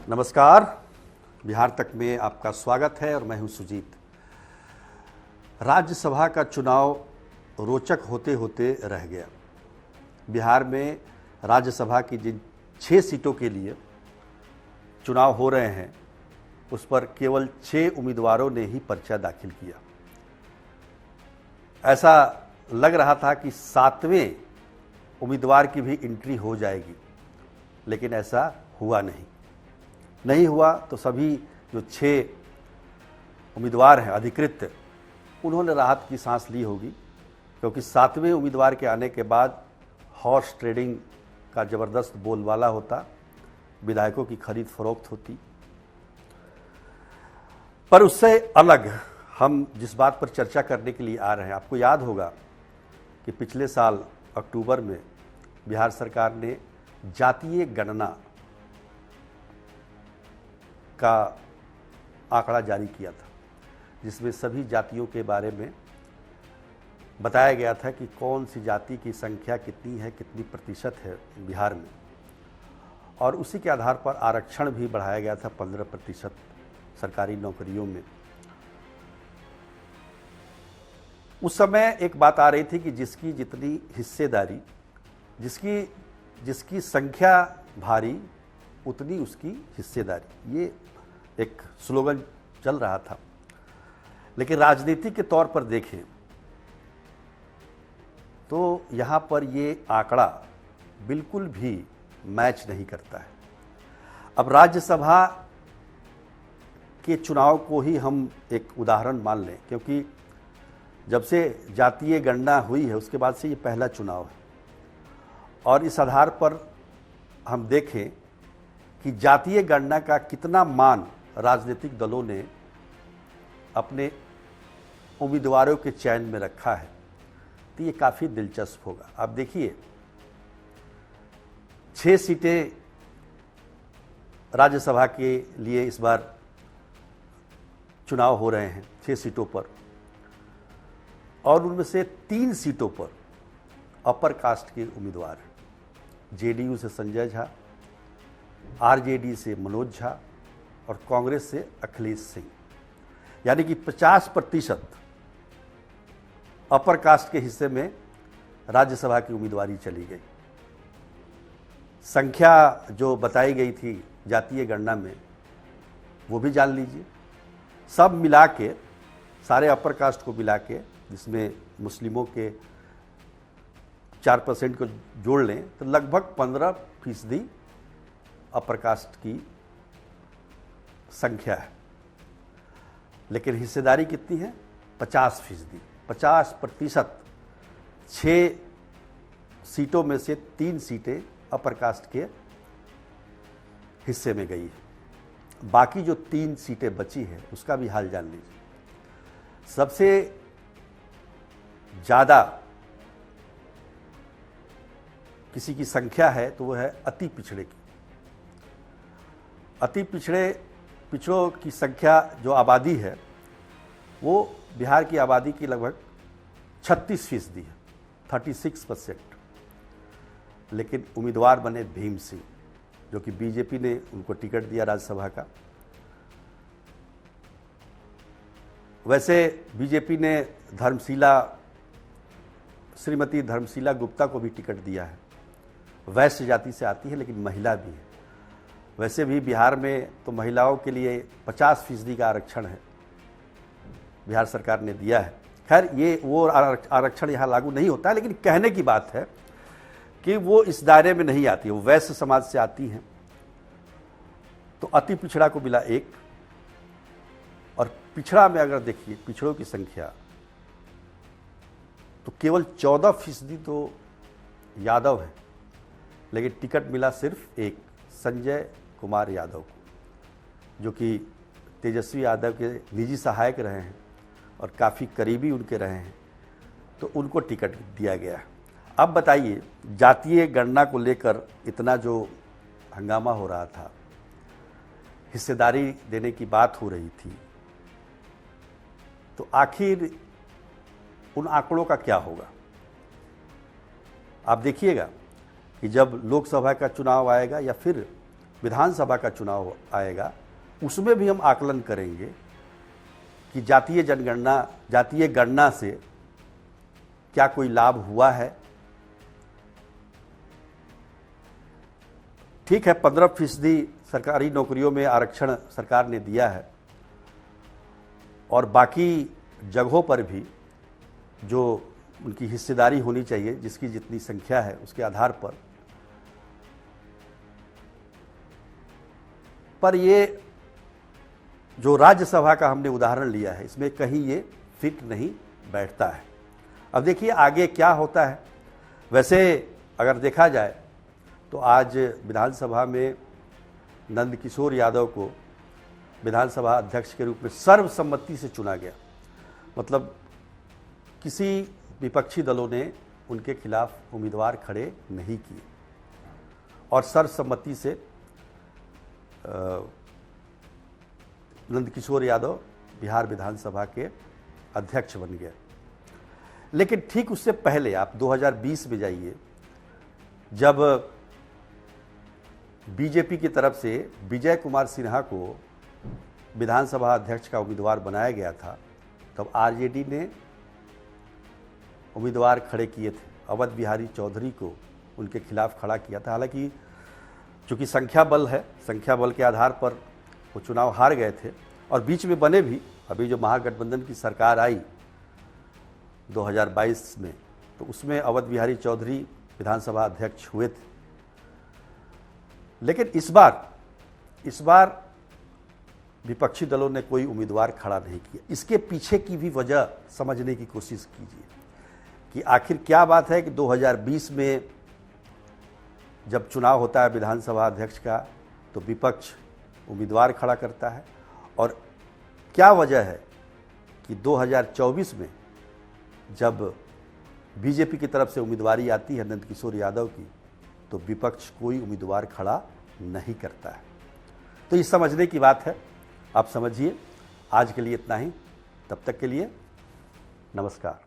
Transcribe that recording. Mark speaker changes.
Speaker 1: नमस्कार। बिहार तक में आपका स्वागत है और मैं हूं सुजीत। राज्यसभा का चुनाव रोचक होते होते रह गया। बिहार में राज्यसभा की जिन 6 सीटों के लिए चुनाव हो रहे हैं उस पर केवल 6 उम्मीदवारों ने ही पर्चा दाखिल किया। ऐसा लग रहा था कि 7वें उम्मीदवार की भी एंट्री हो जाएगी, लेकिन ऐसा हुआ नहीं हुआ। तो सभी जो 6 उम्मीदवार हैं अधिकृत, उन्होंने राहत की सांस ली होगी, क्योंकि 7वें उम्मीदवार के आने के बाद हॉर्स ट्रेडिंग का ज़बरदस्त बोलबाला होता, विधायकों की खरीद फरोख्त होती। पर उससे अलग हम जिस बात पर चर्चा करने के लिए आ रहे हैं, आपको याद होगा कि पिछले साल अक्टूबर में बिहार सरकार ने जातीय गणना का आंकड़ा जारी किया था, जिसमें सभी जातियों के बारे में बताया गया था कि कौन सी जाति की संख्या कितनी है, कितनी प्रतिशत है बिहार में, और उसी के आधार पर आरक्षण भी बढ़ाया गया था 15% सरकारी नौकरियों में। उस समय एक बात आ रही थी कि जिसकी जितनी हिस्सेदारी, जिसकी संख्या भारी उतनी उसकी हिस्सेदारी, ये एक स्लोगन चल रहा था। लेकिन राजनीति के तौर पर देखें तो यहाँ पर ये आंकड़ा बिल्कुल भी मैच नहीं करता है। अब राज्यसभा के चुनाव को ही हम एक उदाहरण मान लें, क्योंकि जब से जातीय गणना हुई है उसके बाद से ये पहला चुनाव है, और इस आधार पर हम देखें कि जातीय गणना का कितना मान राजनीतिक दलों ने अपने उम्मीदवारों के चयन में रखा है, तो ये काफ़ी दिलचस्प होगा। आप देखिए, 6 सीटें राज्यसभा के लिए इस बार चुनाव हो रहे हैं, 6 सीटों पर, और उनमें से 3 सीटों पर अपर कास्ट के उम्मीदवार हैं। जेडीयू से संजय झा, आरजेडी से मनोज झा और कांग्रेस से अखिलेश सिंह, यानी कि 50% अपर कास्ट के हिस्से में राज्यसभा की उम्मीदवारी चली गई। संख्या जो बताई गई थी जातीय गणना में, वो भी जान लीजिए। सब मिला के, सारे अपर कास्ट को मिला के, जिसमें मुस्लिमों के 4% को जोड़ लें तो लगभग 15% अपर कास्ट की संख्या है। लेकिन हिस्सेदारी कितनी है? 50%। 50%। 6 सीटों में से 3 सीटें अपर कास्ट के हिस्से में गई है। बाकी जो 3 सीटें बची हैं उसका भी हाल जान लीजिए। सबसे ज़्यादा किसी की संख्या है तो वो है अति पिछड़े की। अति पिछड़ों की संख्या, जो आबादी है, वो बिहार की आबादी की लगभग 36% है, 36%। लेकिन उम्मीदवार बने भीम सिंह, जो कि बीजेपी ने उनको टिकट दिया राज्यसभा का। वैसे बीजेपी ने श्रीमती धर्मशीला गुप्ता को भी टिकट दिया है। वैश्य जाति से आती है, लेकिन महिला भी है। वैसे भी बिहार में तो महिलाओं के लिए 50% का आरक्षण है, बिहार सरकार ने दिया है। खैर, ये वो आरक्षण यहाँ लागू नहीं होता है, लेकिन कहने की बात है कि वो इस दायरे में नहीं आती है, वो वैश्य समाज से आती हैं। तो अति पिछड़ा को मिला 1, और पिछड़ा में अगर देखिए पिछड़ों की संख्या, तो केवल 14% तो यादव है, लेकिन टिकट मिला सिर्फ 1, संजय कुमार यादव को, जो कि तेजस्वी यादव के निजी सहायक रहे हैं और काफ़ी करीबी उनके रहे हैं, तो उनको टिकट दिया गया। अब बताइए, जातीय गणना को लेकर इतना जो हंगामा हो रहा था, हिस्सेदारी देने की बात हो रही थी, तो आखिर उन आंकड़ों का क्या होगा? आप देखिएगा कि जब लोकसभा का चुनाव आएगा या फिर विधानसभा का चुनाव आएगा, उसमें भी हम आकलन करेंगे कि जातीय गणना से क्या कोई लाभ हुआ है। ठीक है, 15% सरकारी नौकरियों में आरक्षण सरकार ने दिया है और बाकी जगहों पर भी जो उनकी हिस्सेदारी होनी चाहिए, जिसकी जितनी संख्या है उसके आधार पर ये जो राज्यसभा का हमने उदाहरण लिया है, इसमें कहीं ये फिट नहीं बैठता है। अब देखिए आगे क्या होता है। वैसे अगर देखा जाए तो आज विधानसभा में नंदकिशोर यादव को विधानसभा अध्यक्ष के रूप में सर्वसम्मति से चुना गया। मतलब किसी विपक्षी दलों ने उनके खिलाफ उम्मीदवार खड़े नहीं किए और सर्वसम्मति से नंदकिशोर यादव बिहार विधानसभा के अध्यक्ष बन गए। लेकिन ठीक उससे पहले आप 2020 में जाइए, जब बीजेपी की तरफ से विजय कुमार सिन्हा को विधानसभा अध्यक्ष का उम्मीदवार बनाया गया था, तब आरजेडी ने उम्मीदवार खड़े किए थे। अवध बिहारी चौधरी को उनके खिलाफ खड़ा किया था। हालांकि चूँकि संख्या बल है, संख्या बल के आधार पर वो चुनाव हार गए थे और बीच में बने भी। अभी जो महागठबंधन की सरकार आई 2022 में, तो उसमें अवध बिहारी चौधरी विधानसभा अध्यक्ष हुए थे। लेकिन इस बार विपक्षी दलों ने कोई उम्मीदवार खड़ा नहीं किया। इसके पीछे की भी वजह समझने की कोशिश कीजिए कि आखिर क्या बात है कि 2020 में जब चुनाव होता है विधानसभा अध्यक्ष का, तो विपक्ष उम्मीदवार खड़ा करता है, और क्या वजह है कि 2024 में जब बीजेपी की तरफ से उम्मीदवारी आती है नंदकिशोर यादव की, तो विपक्ष कोई उम्मीदवार खड़ा नहीं करता है। तो ये समझने की बात है, आप समझिए। आज के लिए इतना ही, तब तक के लिए नमस्कार।